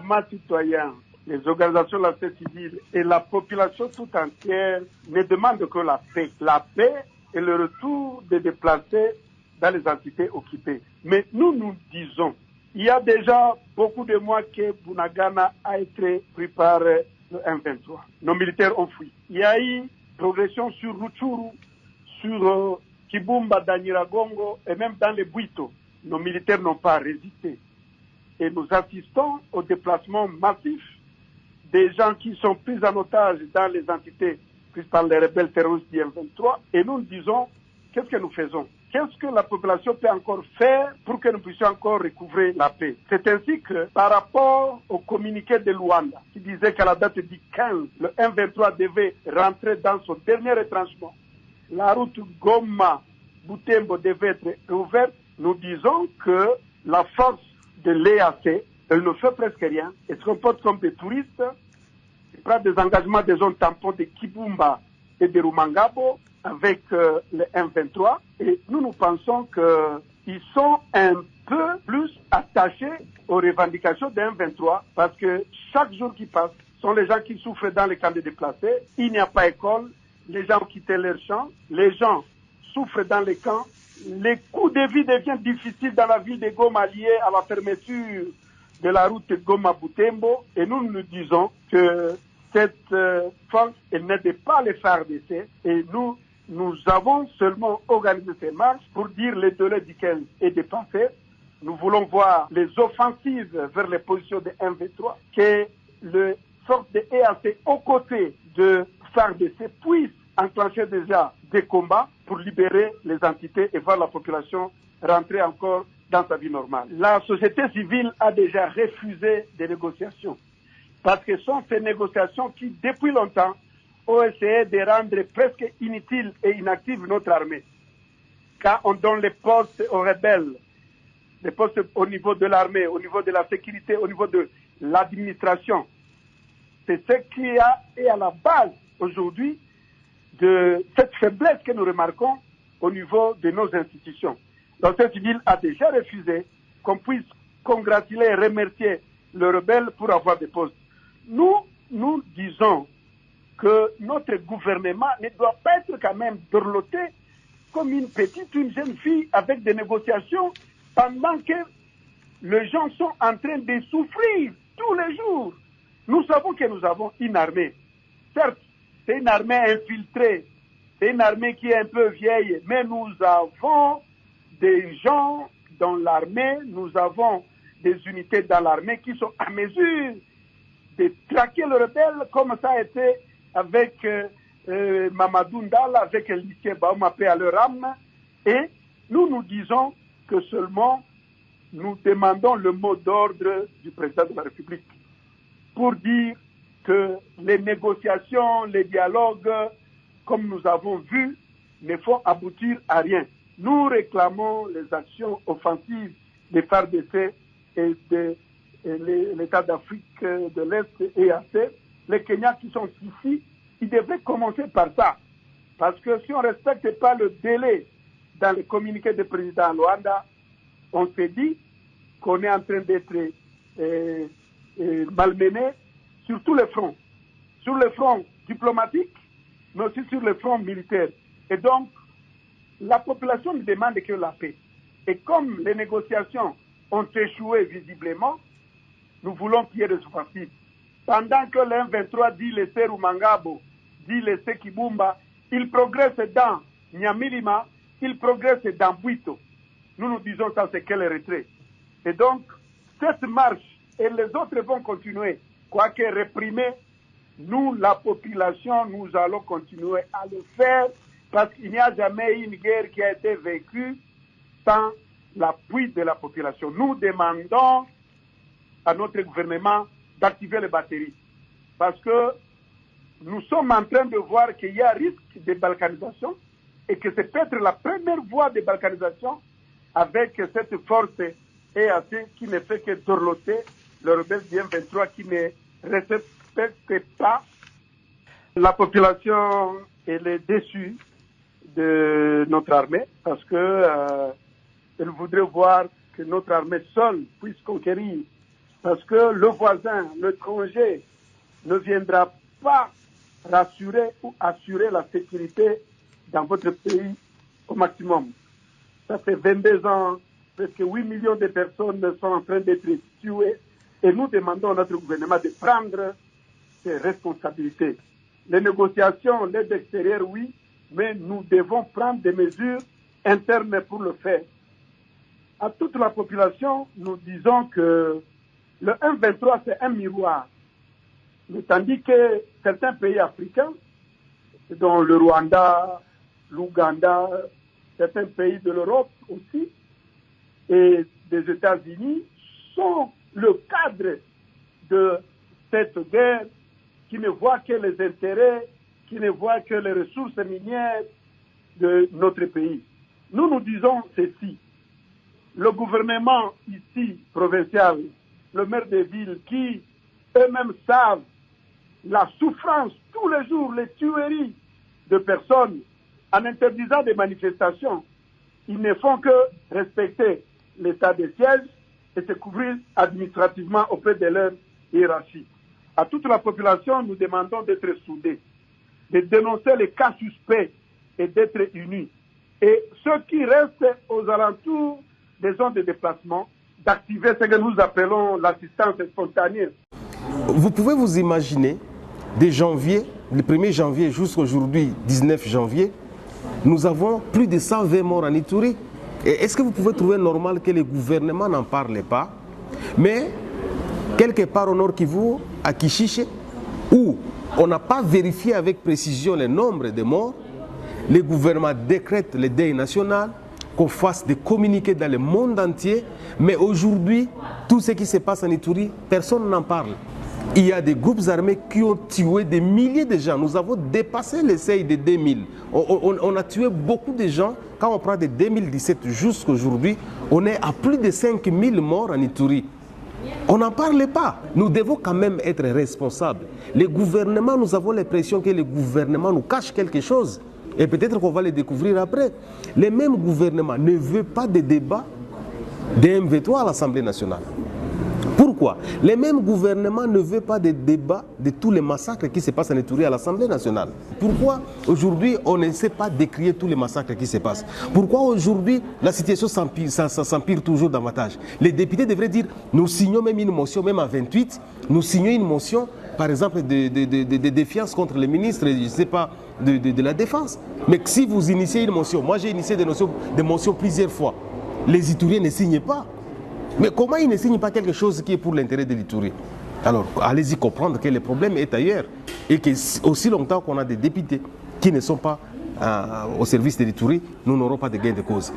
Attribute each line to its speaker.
Speaker 1: mouvements citoyens, les organisations de la société civile et la population tout entière ne demandent que la paix. La paix et le retour des déplacés dans les entités occupées. Mais nous disons, il y a déjà beaucoup de mois que Bunagana a été pris par le M23. Nos militaires ont fui. Il y a eu progression sur Rutshuru, sur Kibumba, dans Nyiragongo et même dans les Bwito. Nos militaires n'ont pas résisté. Et nous assistons au déplacement massif des gens qui sont pris en otage dans les entités prises par les rebelles terroristes du M23. Et nous disons, qu'est-ce que nous faisons? Qu'est-ce que la population peut encore faire pour que nous puissions encore recouvrer la paix? C'est ainsi que, par rapport au communiqué de Luanda, qui disait qu'à la date du 15, le M23 devait rentrer dans son dernier retranchement, la route Goma-Butembo devait être ouverte, nous disons que la force de l'EAC, elle ne fait presque rien, elle se comporte comme des touristes, elle prend des engagements des zones tampons de Kibumba et de Rumangabo, avec le M23, et nous pensons qu'ils sont un peu plus attachés aux revendications de M23 parce que chaque jour qui passe sont les gens qui souffrent dans les camps de déplacés, il n'y a pas école, les gens ont quitté leurs champs, les gens souffrent dans les camps, les coûts de vie deviennent difficiles dans la ville de Goma liés à la fermeture de la route Goma-Butembo, et nous disons que cette force, elle n'aide pas les FARDC, et nous avons seulement organisé ces marches pour dire le délai duquel est dépassé. Nous voulons voir les offensives vers les positions de M23, que les forces de EAC aux côtés de FARDC puissent enclencher déjà des combats pour libérer les entités et voir la population rentrer encore dans sa vie normale. La société civile a déjà refusé des négociations parce que ce sont ces négociations qui, depuis longtemps, ont essayé de rendre presque inutile et inactive notre armée. Quand on donne les postes aux rebelles, les postes au niveau de l'armée, au niveau de la sécurité, au niveau de l'administration, c'est ce qui est à la base aujourd'hui de cette faiblesse que nous remarquons au niveau de nos institutions. La société civile a déjà refusé qu'on puisse congratuler et remercier les rebelles pour avoir des postes. Nous disons que notre gouvernement ne doit pas être quand même dorloté comme une jeune fille avec des négociations pendant que les gens sont en train de souffrir tous les jours. Nous savons que nous avons une armée. Certes, c'est une armée infiltrée, c'est une armée qui est un peu vieille, mais nous avons des gens dans l'armée, nous avons des unités dans l'armée qui sont à mesure de traquer le rebelle comme ça a été avec Mamadou Ndala, avec Lucien Baouma, paix à leur âme. Et nous disons que seulement nous demandons le mot d'ordre du président de la République pour dire que les négociations, les dialogues, comme nous avons vu, ne font aboutir à rien. Nous réclamons les actions offensives des FARDC et de l'État d'Afrique de l'Est et EAC. Les Kenyans qui sont ici, ils devraient commencer par ça. Parce que si on ne respecte pas le délai dans le communiqué du président Luanda, on se dit qu'on est en train d'être malmené sur tous les fronts. Sur le front diplomatique, mais aussi sur le front militaire. Et donc, la population ne demande que la paix. Et comme les négociations ont échoué visiblement, nous voulons qu'il y ait des offensives. Pendant que l'M23 dit laisser Rumangabo, dit laisser Kibumba, il progresse dans Nyamilima, il progresse dans Bwito. Nous disons ça, c'est que le retrait. Et donc, cette marche, et les autres vont continuer, quoique réprimés, nous, la population, nous allons continuer à le faire parce qu'il n'y a jamais eu une guerre qui a été vécue sans l'appui de la population. Nous demandons à notre gouvernement d'activer les batteries parce que nous sommes en train de voir qu'il y a risque de balkanisation et que c'est peut-être la première voie de balkanisation avec cette force EAC qui ne fait que dorloter le rebelle du M23 qui ne respecte pas. La population elle est déçue de notre armée parce que elle voudrait voir que notre armée seule puisse conquérir Parce que le voisin, l'étranger, ne viendra pas rassurer ou assurer la sécurité dans votre pays au maximum. Ça fait 22 ans, presque 8 millions de personnes sont en train d'être tuées et nous demandons à notre gouvernement de prendre ses responsabilités. Les négociations, l'aide extérieure, oui, mais nous devons prendre des mesures internes pour le faire. À toute la population, nous disons que le 1-23, c'est un miroir. Mais tandis que certains pays africains, dont le Rwanda, l'Ouganda, certains pays de l'Europe aussi, et des États-Unis, sont le cadre de cette guerre qui ne voit que les intérêts, qui ne voit que les ressources minières de notre pays. Nous disons ceci. Le gouvernement ici, provincial, le maire des villes, qui eux-mêmes savent la souffrance tous les jours, les tueries de personnes en interdisant des manifestations, ils ne font que respecter l'état de siège et se couvrir administrativement auprès de leur hiérarchie. À toute la population, nous demandons d'être soudés, de dénoncer les cas suspects et d'être unis. Et ceux qui restent aux alentours des zones de déplacement, d'activer ce que nous appelons l'assistance spontanée.
Speaker 2: Vous pouvez vous imaginer, de janvier, le 1er janvier jusqu'aujourd'hui, 19 janvier, nous avons plus de 120 morts en Ituri. Et est-ce que vous pouvez trouver normal que le gouvernement n'en parle pas? Mais quelque part au nord Kivu, à Kishiche, où on n'a pas vérifié avec précision le nombre de morts, le gouvernement décrète le deuil national, qu'on fasse des communiqués dans le monde entier, mais aujourd'hui, tout ce qui se passe en Ituri, personne n'en parle. Il y a des groupes armés qui ont tué des milliers de gens. Nous avons dépassé le seuil de 2000. On a tué beaucoup de gens. Quand on prend de 2017 jusqu'à aujourd'hui, on est à plus de 5000 morts en Ituri. On n'en parle pas. Nous devons quand même être responsables. Le gouvernement, nous avons l'impression que le gouvernement nous cache quelque chose. Et peut-être qu'on va le découvrir après. Le même gouvernement ne veut pas de débat de M23 à l'Assemblée nationale. Pourquoi? Le même gouvernement ne veut pas de débat de tous les massacres qui se passent en Ituri à l'Assemblée nationale. Pourquoi aujourd'hui on ne sait pas décrire tous les massacres qui se passent? Pourquoi aujourd'hui la situation s'empire toujours davantage? Les députés devraient dire, nous signons même une motion, même à 28, nous signons une motion, par exemple, de défiance contre les ministres, je ne sais pas, de la défense. Mais si vous initiez une motion, moi j'ai initié des motions plusieurs fois, les Ituriens ne signent pas. Mais comment ils ne signent pas quelque chose qui est pour l'intérêt de l'Ituri? Alors, allez-y comprendre que le problème est ailleurs. Et que aussi longtemps qu'on a des députés qui ne sont pas au service de l'Ituri, nous n'aurons pas de gain de cause.